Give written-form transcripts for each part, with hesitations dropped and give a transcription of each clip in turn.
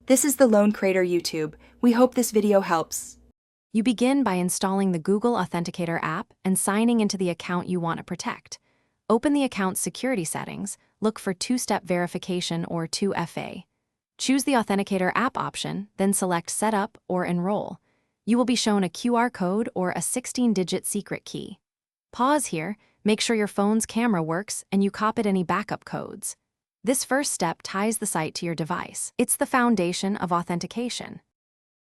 This is the Lone Creator YouTube. We hope this video helps. You begin by installing the Google Authenticator app and signing into the account you want to protect. Open the account's security settings, look for two-step verification or 2FA. Choose the Authenticator app option, then select Setup or Enroll. You will be shown a QR code or a 16-digit secret key. Pause here, make sure your phone's camera works, and you copied any backup codes. This first step ties the site to your device. It's the foundation of authentication.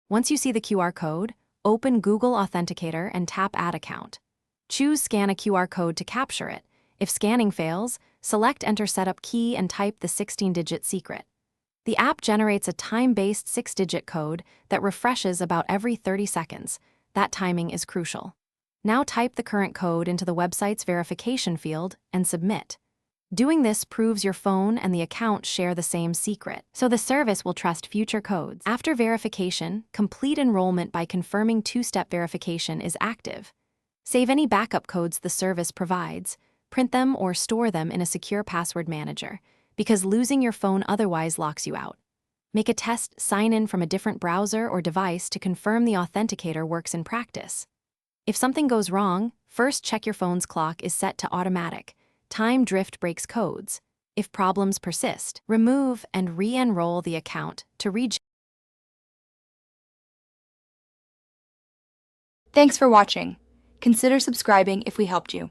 Once you see the QR code, open Google Authenticator and tap Add Account. Choose Scan a QR code to capture it. If scanning fails, select Enter Setup Key and type the 16-digit secret. The app generates a time-based 6-digit code that refreshes about every 30 seconds. That timing is crucial. Now type the current code into the website's verification field and submit. Doing this proves your phone and the account share the same secret, so the service will trust future codes. After verification, complete enrollment by confirming two-step verification is active. Save any backup codes the service provides, print them or store them in a secure password manager, because losing your phone otherwise locks you out. Make a test sign-in from a different browser or device to confirm the authenticator works in practice. If something goes wrong, first check your phone's clock is set to automatic. Time drift breaks codes. If problems persist, remove and re-enroll the account to reach. Thanks for watching. Consider subscribing if we helped you.